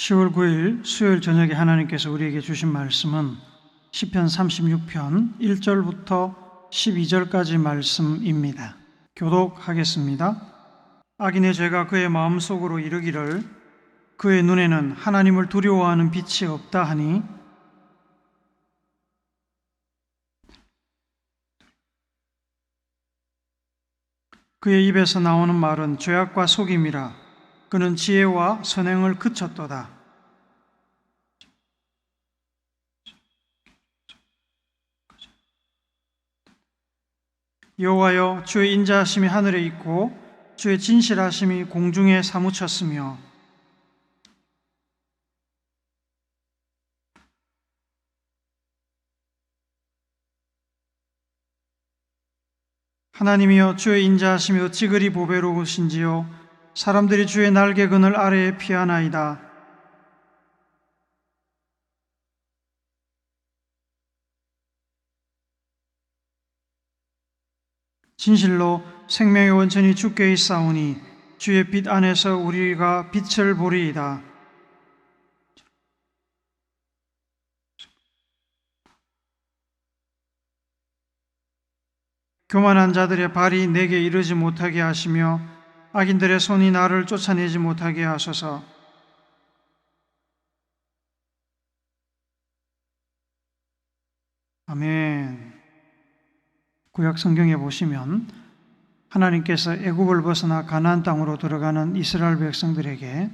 10월 9일 수요일 저녁에 하나님께서 우리에게 주신 말씀은 시편 36편 1절부터 12절까지 말씀입니다. 교독하겠습니다. 악인의 죄가 그의 마음속으로 이르기를 그의 눈에는 하나님을 두려워하는 빛이 없다 하니 그의 입에서 나오는 말은 죄악과 속임이라. 그는 지혜와 선행을 그쳤도다. 여호와여, 주의 인자하심이 하늘에 있고 주의 진실하심이 공중에 사무쳤으며 하나님이여, 주의 인자하심이 어찌 그리 보배로우신지요. 사람들이 주의 날개 그늘 아래에 피하나이다. 진실로 생명의 원천이 주께 있사오니 주의 빛 안에서 우리가 빛을 보리이다. 교만한 자들의 발이 내게 이르지 못하게 하시며 악인들의 손이 나를 쫓아내지 못하게 하소서. 아멘. 구약 성경에 보시면 하나님께서 애굽을 벗어나 가나안 땅으로 들어가는 이스라엘 백성들에게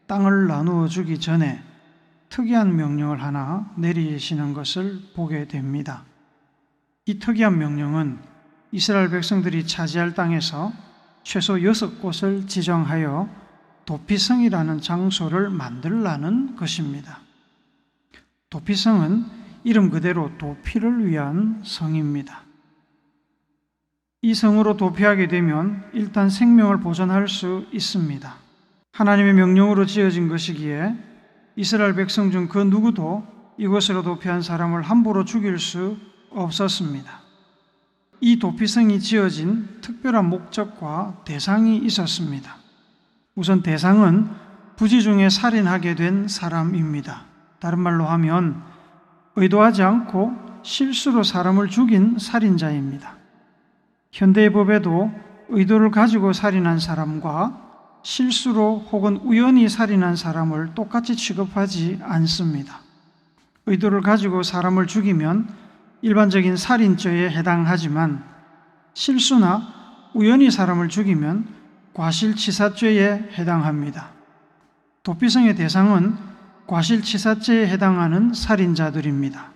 땅을 나누어 주기 전에 특이한 명령을 하나 내리시는 것을 보게 됩니다. 이 특이한 명령은 이스라엘 백성들이 차지할 땅에서 최소 6곳을 지정하여 도피성이라는 장소를 만들라는 것입니다. 도피성은 이름 그대로 도피를 위한 성입니다. 이 성으로 도피하게 되면 일단 생명을 보존할 수 있습니다. 하나님의 명령으로 지어진 것이기에 이스라엘 백성 중 그 누구도 이곳으로 도피한 사람을 함부로 죽일 수 없었습니다. 이 도피성이 지어진 특별한 목적과 대상이 있었습니다. 우선 대상은 부지 중에 살인하게 된 사람입니다. 다른 말로 하면 의도하지 않고 실수로 사람을 죽인 살인자입니다. 현대의 법에도 의도를 가지고 살인한 사람과 실수로 혹은 우연히 살인한 사람을 똑같이 취급하지 않습니다. 의도를 가지고 사람을 죽이면 일반적인 살인죄에 해당하지만 실수나 우연히 사람을 죽이면 과실치사죄에 해당합니다. 도피성의 대상은 과실치사죄에 해당하는 살인자들입니다.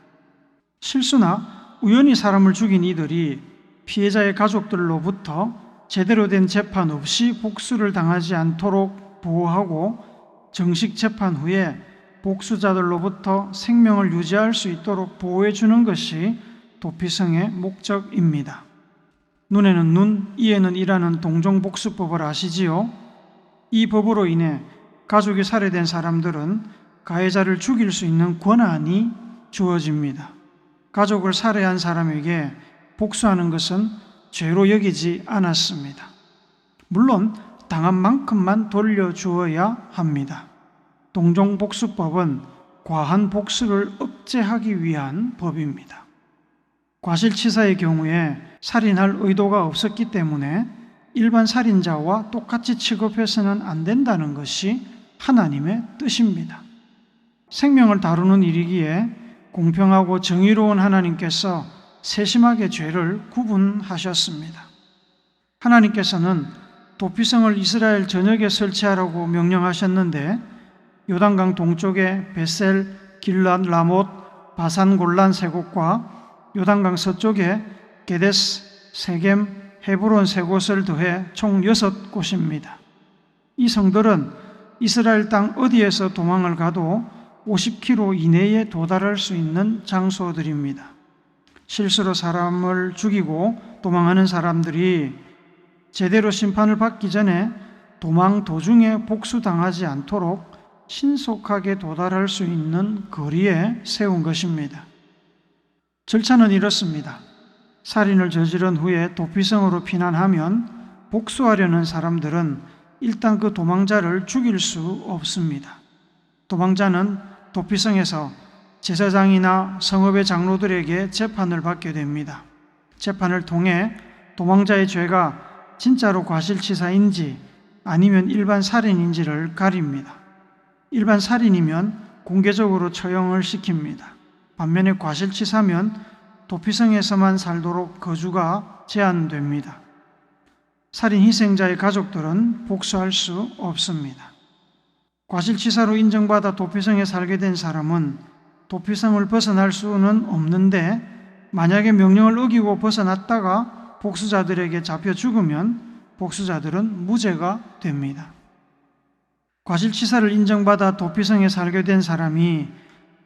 실수나 우연히 사람을 죽인 이들이 피해자의 가족들로부터 제대로 된 재판 없이 복수를 당하지 않도록 보호하고 정식 재판 후에 복수자들로부터 생명을 유지할 수 있도록 보호해 주는 것이 도피성의 목적입니다. 눈에는 눈, 이에는 이라는 동종복수법을 아시지요? 이 법으로 인해 가족이 살해된 사람들은 가해자를 죽일 수 있는 권한이 주어집니다. 가족을 살해한 사람에게 복수하는 것은 죄로 여기지 않았습니다. 물론 당한 만큼만 돌려주어야 합니다. 동종복수법은 과한 복수를 억제하기 위한 법입니다. 과실치사의 경우에 살인할 의도가 없었기 때문에 일반 살인자와 똑같이 취급해서는 안 된다는 것이 하나님의 뜻입니다. 생명을 다루는 일이기에 공평하고 정의로운 하나님께서 세심하게 죄를 구분하셨습니다. 하나님께서는 도피성을 이스라엘 전역에 설치하라고 명령하셨는데 요단강 동쪽에 베셀, 길랏, 라못, 바산, 골란 세 곳과 요단강 서쪽에 게데스, 세겜, 헤브론 세 곳을 더해 총 6곳입니다. 이 성들은 이스라엘 땅 어디에서 도망을 가도 50km 이내에 도달할 수 있는 장소들입니다. 실수로 사람을 죽이고 도망하는 사람들이 제대로 심판을 받기 전에 도망 도중에 복수당하지 않도록 신속하게 도달할 수 있는 거리에 세운 것입니다. 절차는 이렇습니다. 살인을 저지른 후에 도피성으로 피난하면 복수하려는 사람들은 일단 그 도망자를 죽일 수 없습니다. 도망자는 도피성에서 제사장이나 성읍의 장로들에게 재판을 받게 됩니다. 재판을 통해 도망자의 죄가 진짜로 과실치사인지 아니면 일반 살인인지를 가립니다. 일반 살인이면 공개적으로 처형을 시킵니다. 반면에 과실치사면 도피성에서만 살도록 거주가 제한됩니다. 살인 희생자의 가족들은 복수할 수 없습니다. 과실치사로 인정받아 도피성에 살게 된 사람은 도피성을 벗어날 수는 없는데 만약에 명령을 어기고 벗어났다가 복수자들에게 잡혀 죽으면 복수자들은 무죄가 됩니다. 과실치사를 인정받아 도피성에 살게 된 사람이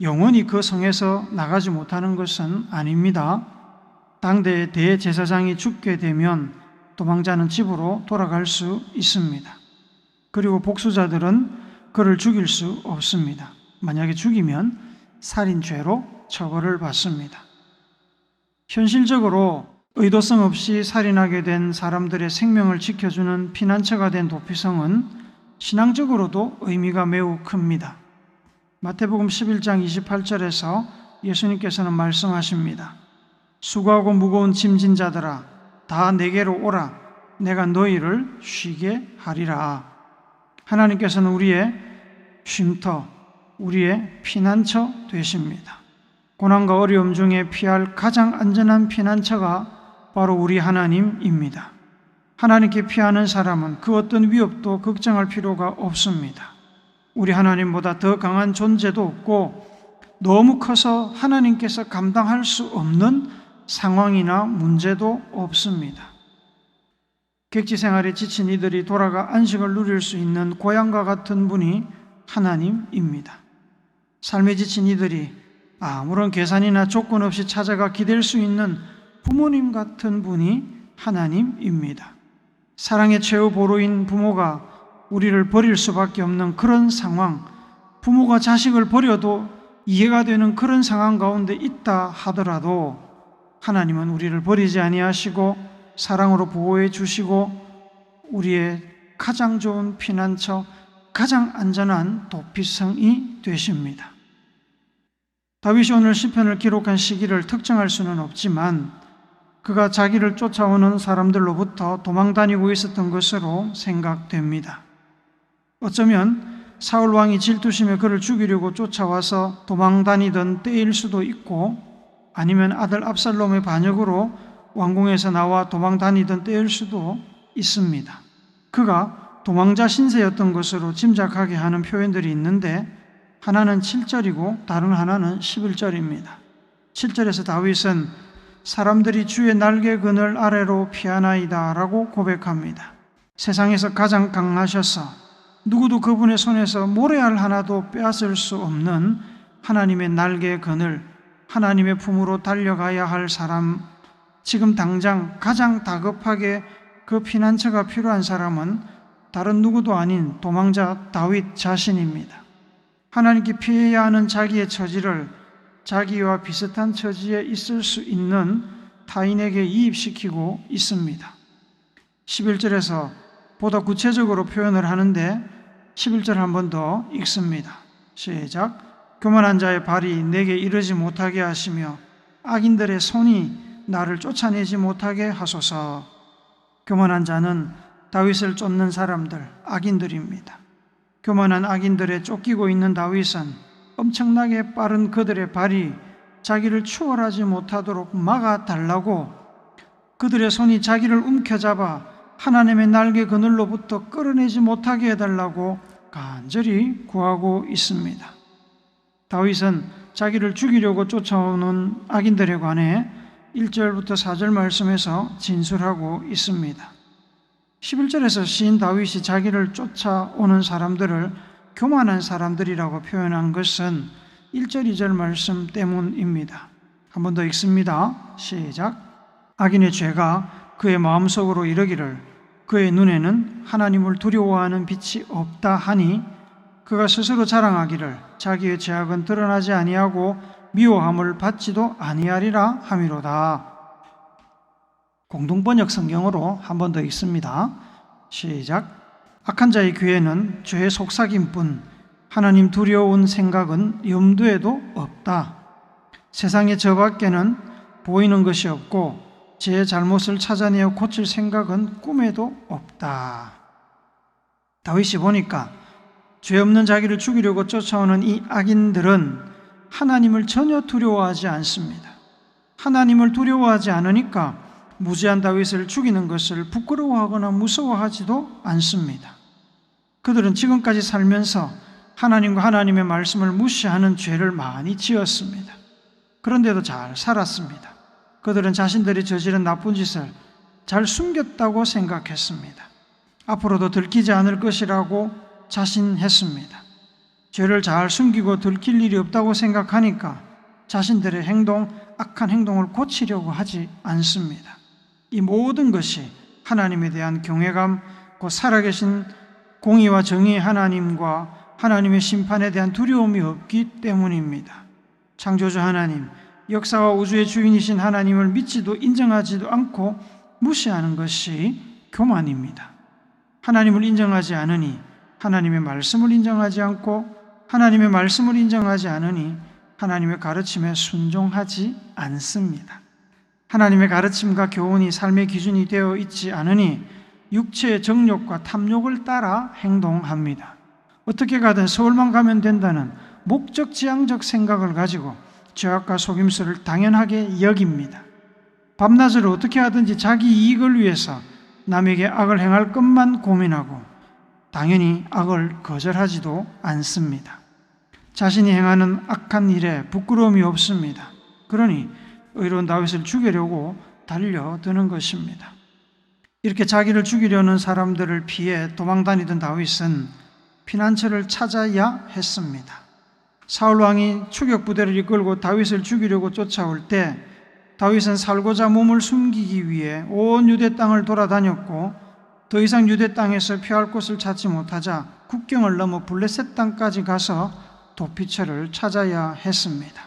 영원히 그 성에서 나가지 못하는 것은 아닙니다. 당대의 대제사장이 죽게 되면 도망자는 집으로 돌아갈 수 있습니다. 그리고 복수자들은 그를 죽일 수 없습니다. 만약에 죽이면 살인죄로 처벌을 받습니다. 현실적으로 의도성 없이 살인하게 된 사람들의 생명을 지켜주는 피난처가 된 도피성은 신앙적으로도 의미가 매우 큽니다. 마태복음 11장 28절에서 예수님께서는 말씀하십니다. 수고하고 무거운 짐진 자들아 다 내게로 오라 내가 너희를 쉬게 하리라. 하나님께서는 우리의 쉼터, 우리의 피난처 되십니다. 고난과 어려움 중에 피할 가장 안전한 피난처가 바로 우리 하나님입니다. 하나님께 피하는 사람은 그 어떤 위협도 걱정할 필요가 없습니다. 우리 하나님보다 더 강한 존재도 없고 너무 커서 하나님께서 감당할 수 없는 상황이나 문제도 없습니다. 객지 생활에 지친 이들이 돌아가 안식을 누릴 수 있는 고향과 같은 분이 하나님입니다. 삶에 지친 이들이 아무런 계산이나 조건 없이 찾아가 기댈 수 있는 부모님 같은 분이 하나님입니다. 사랑의 최후 보루인 부모가 우리를 버릴 수밖에 없는 그런 상황, 부모가 자식을 버려도 이해가 되는 그런 상황 가운데 있다 하더라도 하나님은 우리를 버리지 아니하시고 사랑으로 보호해 주시고 우리의 가장 좋은 피난처, 가장 안전한 도피성이 되십니다. 다윗이 오늘 시편을 기록한 시기를 특정할 수는 없지만 그가 자기를 쫓아오는 사람들로부터 도망다니고 있었던 것으로 생각됩니다. 어쩌면 사울 왕이 질투심에 그를 죽이려고 쫓아와서 도망다니던 때일 수도 있고 아니면 아들 압살롬의 반역으로 왕궁에서 나와 도망다니던 때일 수도 있습니다. 그가 도망자 신세였던 것으로 짐작하게 하는 표현들이 있는데 하나는 7절이고 다른 하나는 11절입니다. 7절에서 다윗은 사람들이 주의 날개 그늘 아래로 피하나이다 라고 고백합니다. 세상에서 가장 강하셔서 누구도 그분의 손에서 모래알 하나도 빼앗을 수 없는 하나님의 날개 그늘, 하나님의 품으로 달려가야 할 사람, 지금 당장 가장 다급하게 그 피난처가 필요한 사람은 다른 누구도 아닌 도망자 다윗 자신입니다. 하나님께 피해야 하는 자기의 처지를 자기와 비슷한 처지에 있을 수 있는 타인에게 이입시키고 있습니다. 11절에서 보다 구체적으로 표현을 하는데 11절 한 번 더 읽습니다. 시작. 교만한 자의 발이 내게 이르지 못하게 하시며 악인들의 손이 나를 쫓아내지 못하게 하소서. 교만한 자는 다윗을 쫓는 사람들, 악인들입니다. 교만한 악인들에 쫓기고 있는 다윗은 엄청나게 빠른 그들의 발이 자기를 추월하지 못하도록 막아달라고 그들의 손이 자기를 움켜잡아 하나님의 날개 그늘로부터 끌어내지 못하게 해달라고 간절히 구하고 있습니다. 다윗은 자기를 죽이려고 쫓아오는 악인들에 관해 1절부터 4절 말씀에서 진술하고 있습니다. 11절에서 시인 다윗이 자기를 쫓아오는 사람들을 교만한 사람들이라고 표현한 것은 1절, 2절 말씀 때문입니다. 한 번 더 읽습니다. 시작. 악인의 죄가 그의 마음속으로 이르기를 그의 눈에는 하나님을 두려워하는 빛이 없다 하니 그가 스스로 자랑하기를 자기의 죄악은 드러나지 아니하고 미워함을 받지도 아니하리라 함이로다. 공동번역 성경으로 한 번 더 읽습니다. 시작. 악한 자의 귀에는 죄의 속삭임뿐 하나님 두려운 생각은 염두에도 없다. 세상에 저밖에는 보이는 것이 없고 제 잘못을 찾아내어 고칠 생각은 꿈에도 없다. 다윗이 보니까 죄 없는 자기를 죽이려고 쫓아오는 이 악인들은 하나님을 전혀 두려워하지 않습니다. 하나님을 두려워하지 않으니까 무지한 다윗을 죽이는 것을 부끄러워하거나 무서워하지도 않습니다. 그들은 지금까지 살면서 하나님과 하나님의 말씀을 무시하는 죄를 많이 지었습니다. 그런데도 잘 살았습니다. 그들은 자신들이 저지른 나쁜 짓을 잘 숨겼다고 생각했습니다. 앞으로도 들키지 않을 것이라고 자신했습니다. 죄를 잘 숨기고 들킬 일이 없다고 생각하니까 자신들의 악한 행동을 고치려고 하지 않습니다. 이 모든 것이 하나님에 대한 경외감, 곧 살아계신 공의와 정의의 하나님과 하나님의 심판에 대한 두려움이 없기 때문입니다. 창조주 하나님, 역사와 우주의 주인이신 하나님을 믿지도 인정하지도 않고 무시하는 것이 교만입니다. 하나님을 인정하지 않으니 하나님의 말씀을 인정하지 않고 하나님의 말씀을 인정하지 않으니 하나님의 가르침에 순종하지 않습니다. 하나님의 가르침과 교훈이 삶의 기준이 되어 있지 않으니 육체의 정욕과 탐욕을 따라 행동합니다. 어떻게 가든 서울만 가면 된다는 목적지향적 생각을 가지고 죄악과 속임수를 당연하게 여깁니다. 밤낮으로 어떻게 하든지 자기 이익을 위해서 남에게 악을 행할 것만 고민하고 당연히 악을 거절하지도 않습니다. 자신이 행하는 악한 일에 부끄러움이 없습니다. 그러니 의로운 다윗을 죽이려고 달려드는 것입니다. 이렇게 자기를 죽이려는 사람들을 피해 도망다니던 다윗은 피난처를 찾아야 했습니다. 사울왕이 추격부대를 이끌고 다윗을 죽이려고 쫓아올 때 다윗은 살고자 몸을 숨기기 위해 온 유대 땅을 돌아다녔고 더 이상 유대 땅에서 피할 곳을 찾지 못하자 국경을 넘어 블레셋 땅까지 가서 도피처를 찾아야 했습니다.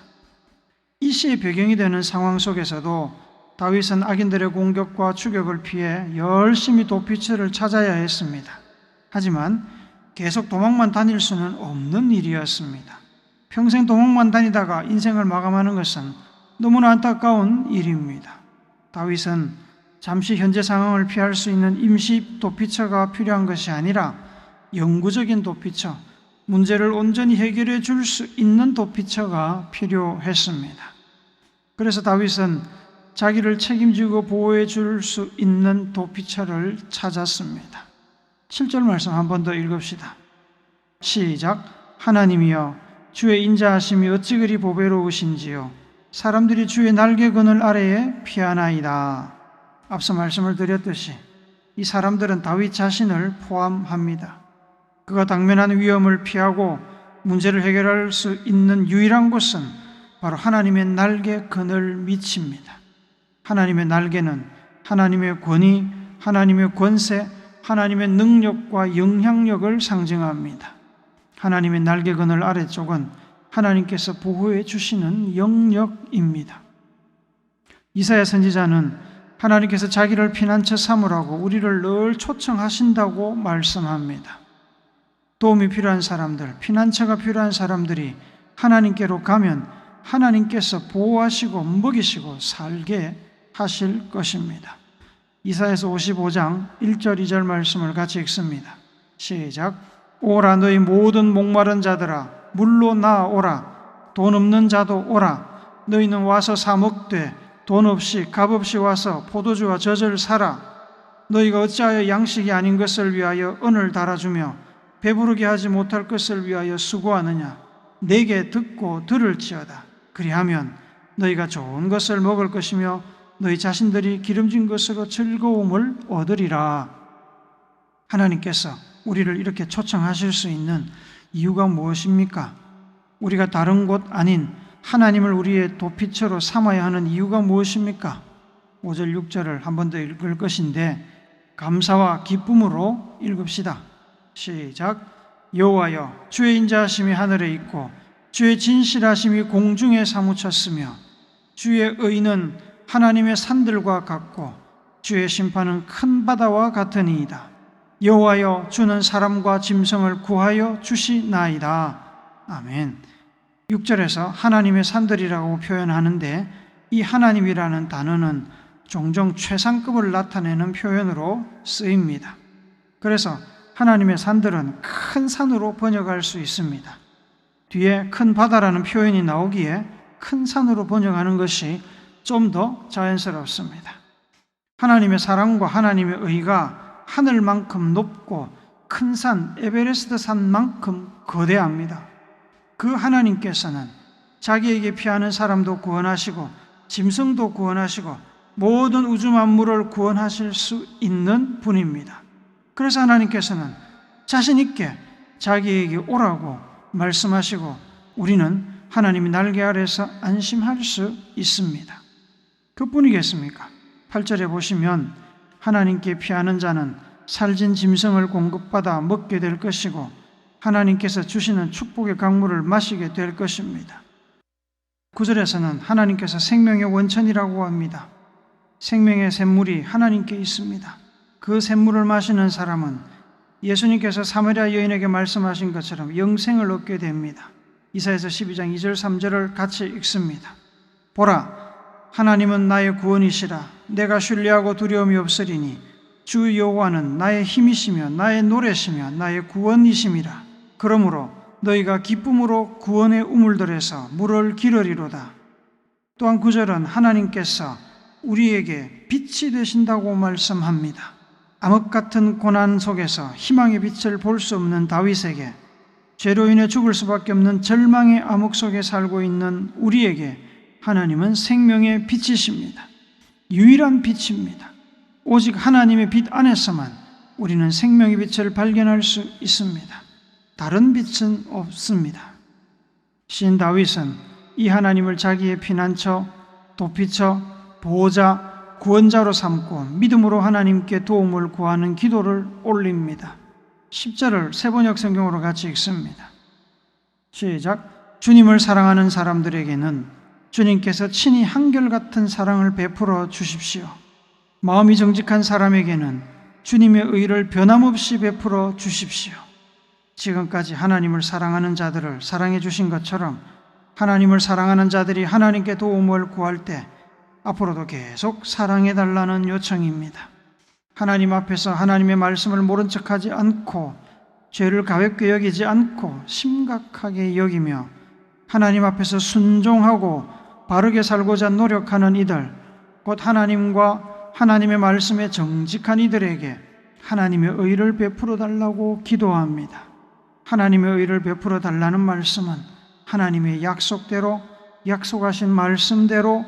이 시의 배경이 되는 상황 속에서도 다윗은 악인들의 공격과 추격을 피해 열심히 도피처를 찾아야 했습니다. 하지만 계속 도망만 다닐 수는 없는 일이었습니다. 평생 도망만 다니다가 인생을 마감하는 것은 너무나 안타까운 일입니다. 다윗은 잠시 현재 상황을 피할 수 있는 임시 도피처가 필요한 것이 아니라 영구적인 도피처, 문제를 온전히 해결해 줄 수 있는 도피처가 필요했습니다. 그래서 다윗은 자기를 책임지고 보호해 줄 수 있는 도피처를 찾았습니다. 7절 말씀 한 번 더 읽읍시다. 시작. 하나님이여 주의 인자하심이 어찌 그리 보배로우신지요 사람들이 주의 날개 그늘 아래에 피하나이다. 앞서 말씀을 드렸듯이 이 사람들은 다윗 자신을 포함합니다. 그가 당면한 위험을 피하고 문제를 해결할 수 있는 유일한 곳은 바로 하나님의 날개 그늘 밑입니다. 하나님의 날개는 하나님의 권위, 하나님의 권세, 하나님의 능력과 영향력을 상징합니다. 하나님의 날개 그늘 아래쪽은 하나님께서 보호해 주시는 영역입니다. 이사야 선지자는 하나님께서 자기를 피난처 삼으라고 우리를 늘 초청하신다고 말씀합니다. 도움이 필요한 사람들, 피난처가 필요한 사람들이 하나님께로 가면 하나님께서 보호하시고 먹이시고 살게 하실 것입니다. 이사야서 55장 1절 2절 말씀을 같이 읽습니다. 시작. 오라 너희 모든 목마른 자들아 물로 나아오라. 돈 없는 자도 오라. 너희는 와서 사 먹되 돈 없이 값 없이 와서 포도주와 젖을 사라. 너희가 어찌하여 양식이 아닌 것을 위하여 은을 달아주며 배부르게 하지 못할 것을 위하여 수고하느냐. 내게 듣고 들을지어다. 그리하면 너희가 좋은 것을 먹을 것이며 너희 자신들이 기름진 것으로 즐거움을 얻으리라. 하나님께서 우리를 이렇게 초청하실 수 있는 이유가 무엇입니까? 우리가 다른 곳 아닌 하나님을 우리의 도피처로 삼아야 하는 이유가 무엇입니까? 5절 6절을 한 번 더 읽을 것인데 감사와 기쁨으로 읽읍시다. 시작. 여호와여 주의 인자하심이 하늘에 있고 주의 진실하심이 공중에 사무쳤으며 주의 의는 하나님의 산들과 같고 주의 심판은 큰 바다와 같으니이다. 여호와여, 주는 사람과 짐승을 구하여 주시나이다. 아멘. 6절에서 하나님의 산들이라고 표현하는데, 이 하나님이라는 단어는 종종 최상급을 나타내는 표현으로 쓰입니다. 그래서 하나님의 산들은 큰 산으로 번역할 수 있습니다. 뒤에 큰 바다라는 표현이 나오기에 큰 산으로 번역하는 것이 좀 더 자연스럽습니다. 하나님의 사랑과 하나님의 의가 하늘만큼 높고 큰 산, 에베레스트 산만큼 거대합니다. 그 하나님께서는 자기에게 피하는 사람도 구원하시고 짐승도 구원하시고 모든 우주 만물을 구원하실 수 있는 분입니다. 그래서 하나님께서는 자신 있게 자기에게 오라고 말씀하시고 우리는 하나님의 날개 아래서 안심할 수 있습니다. 그뿐이겠습니까? 8절에 보시면 하나님께 피하는 자는 살진 짐승을 공급받아 먹게 될 것이고 하나님께서 주시는 축복의 강물을 마시게 될 것입니다. 9절에서는 하나님께서 생명의 원천이라고 합니다. 생명의 샘물이 하나님께 있습니다. 그 샘물을 마시는 사람은 예수님께서 사마리아 여인에게 말씀하신 것처럼 영생을 얻게 됩니다. 이사야서 12장 2절 3절을 같이 읽습니다. 보라, 하나님은 나의 구원이시라. 내가 신뢰하고 두려움이 없으리니 주 여호와는 나의 힘이시며 나의 노래시며 나의 구원이심이라. 그러므로 너희가 기쁨으로 구원의 우물들에서 물을 기르리로다. 또한 9절은 하나님께서 우리에게 빛이 되신다고 말씀합니다. 암흑 같은 고난 속에서 희망의 빛을 볼 수 없는 다윗에게, 죄로 인해 죽을 수밖에 없는 절망의 암흑 속에 살고 있는 우리에게 하나님은 생명의 빛이십니다. 유일한 빛입니다. 오직 하나님의 빛 안에서만 우리는 생명의 빛을 발견할 수 있습니다. 다른 빛은 없습니다. 시인 다윗은 이 하나님을 자기의 피난처, 도피처, 보호자, 구원자로 삼고 믿음으로 하나님께 도움을 구하는 기도를 올립니다. 10절을 세번역 성경으로 같이 읽습니다. 시작. 주님을 사랑하는 사람들에게는 주님께서 친히 한결같은 사랑을 베풀어 주십시오. 마음이 정직한 사람에게는 주님의 의를 변함없이 베풀어 주십시오. 지금까지 하나님을 사랑하는 자들을 사랑해 주신 것처럼 하나님을 사랑하는 자들이 하나님께 도움을 구할 때 앞으로도 계속 사랑해 달라는 요청입니다. 하나님 앞에서 하나님의 말씀을 모른 척하지 않고 죄를 가볍게 여기지 않고 심각하게 여기며 하나님 앞에서 순종하고 바르게 살고자 노력하는 이들, 곧 하나님과 하나님의 말씀에 정직한 이들에게 하나님의 의를 베풀어 달라고 기도합니다. 하나님의 의를 베풀어 달라는 말씀은 하나님의 약속대로, 약속하신 말씀대로,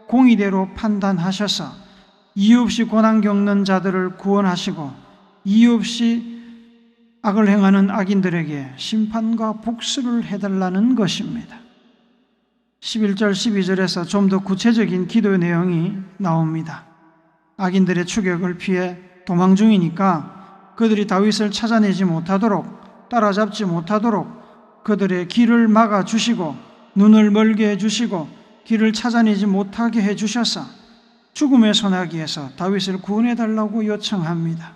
공의대로 판단하셔서 이유 없이 고난 겪는 자들을 구원하시고 이유 없이 악을 행하는 악인들에게 심판과 복수를 해달라는 것입니다. 11절, 12절에서 좀 더 구체적인 기도의 내용이 나옵니다. 악인들의 추격을 피해 도망 중이니까 그들이 다윗을 찾아내지 못하도록, 따라잡지 못하도록 그들의 길을 막아주시고 눈을 멀게 해주시고 길을 찾아내지 못하게 해주셔서 죽음의 소나기에서 다윗을 구원해달라고 요청합니다.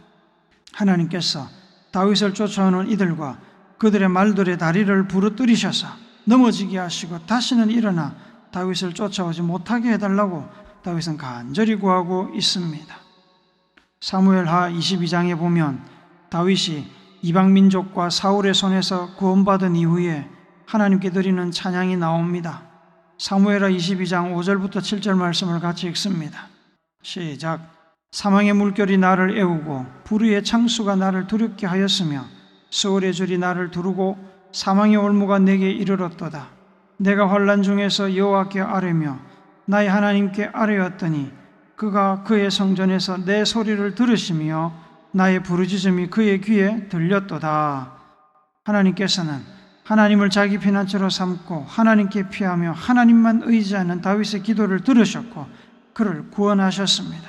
하나님께서 다윗을 쫓아오는 이들과 그들의 말들의 다리를 부러뜨리셔서 넘어지게 하시고 다시는 일어나 다윗을 쫓아오지 못하게 해달라고 다윗은 간절히 구하고 있습니다. 사무엘하 22장에 보면 다윗이 이방민족과 사울의 손에서 구원받은 이후에 하나님께 드리는 찬양이 나옵니다. 사무엘하 22장 5절부터 7절 말씀을 같이 읽습니다. 시작. 사망의 물결이 나를 애우고 불의의 창수가 나를 두렵게 하였으며 수월의 줄이 나를 두르고 사망의 올무가 내게 이르렀도다. 내가 환난 중에서 여호와께 아뢰며 나의 하나님께 아뢰었더니 그가 그의 성전에서 내 소리를 들으시며 나의 부르짖음이 그의 귀에 들렸도다. 하나님께서는 하나님을 자기 피난처로 삼고 하나님께 피하며 하나님만 의지하는 다윗의 기도를 들으셨고 그를 구원하셨습니다.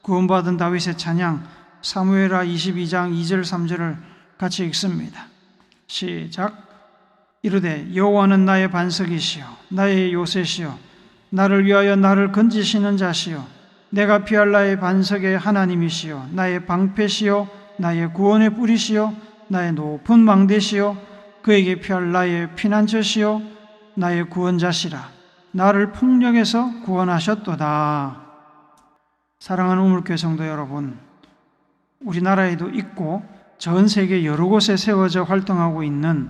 구원받은 다윗의 찬양 사무엘하 22장 2절 3절을 같이 읽습니다. 시작. 이르되 여호와는 나의 반석이시요 나의 요새시요 나를 위하여 나를 건지시는 자시요 내가 피할 나의 반석의 하나님이시요 나의 방패시요 나의 구원의 뿌리시요 나의 높은 망대시요 그에게 피할 나의 피난처시요 나의 구원자시라. 나를 폭력에서 구원하셨도다. 사랑하는 우물교회 성도 여러분, 우리나라에도 있고 전 세계 여러 곳에 세워져 활동하고 있는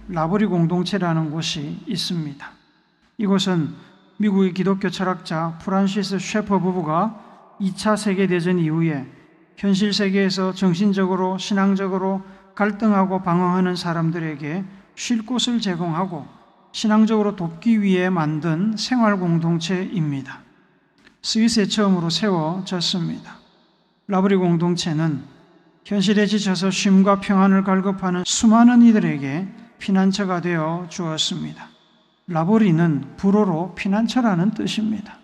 라브리 공동체라는 곳이 있습니다. 이곳은 미국의 기독교 철학자 프란시스 셰퍼 부부가 2차 세계대전 이후에 현실 세계에서 정신적으로 신앙적으로 갈등하고 방황하는 사람들에게 쉴 곳을 제공하고 신앙적으로 돕기 위해 만든 생활 공동체입니다. 스위스에 처음으로 세워졌습니다. 라브리 공동체는 현실에 지쳐서 쉼과 평안을 갈급하는 수많은 이들에게 피난처가 되어 주었습니다. 라브리는 불어로 피난처라는 뜻입니다.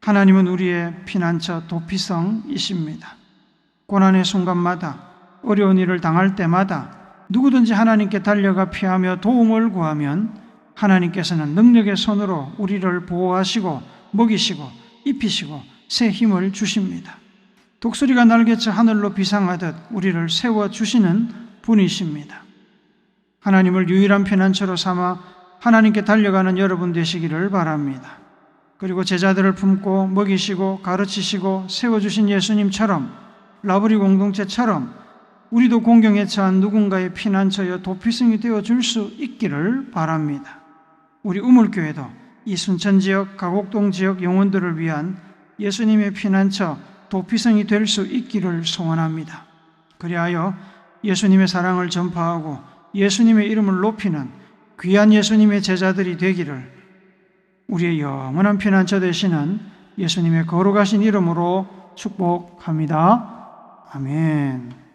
하나님은 우리의 피난처 도피성이십니다. 고난의 순간마다 어려운 일을 당할 때마다 누구든지 하나님께 달려가 피하며 도움을 구하면 하나님께서는 능력의 손으로 우리를 보호하시고 먹이시고 입히시고 새 힘을 주십니다. 독수리가 날개쳐 하늘로 비상하듯 우리를 세워주시는 분이십니다. 하나님을 유일한 피난처로 삼아 하나님께 달려가는 여러분 되시기를 바랍니다. 그리고 제자들을 품고 먹이시고 가르치시고 세워주신 예수님처럼 라브리 공동체처럼 우리도 공경에 처한 누군가의 피난처여 도피성이 되어줄 수 있기를 바랍니다. 우리 우물교회도 이 순천지역, 가곡동 지역 영혼들을 위한 예수님의 피난처, 도피성이 될 수 있기를 소원합니다. 그리하여 예수님의 사랑을 전파하고 예수님의 이름을 높이는 귀한 예수님의 제자들이 되기를 우리의 영원한 피난처 되시는 예수님의 거룩하신 이름으로 축복합니다. 아멘.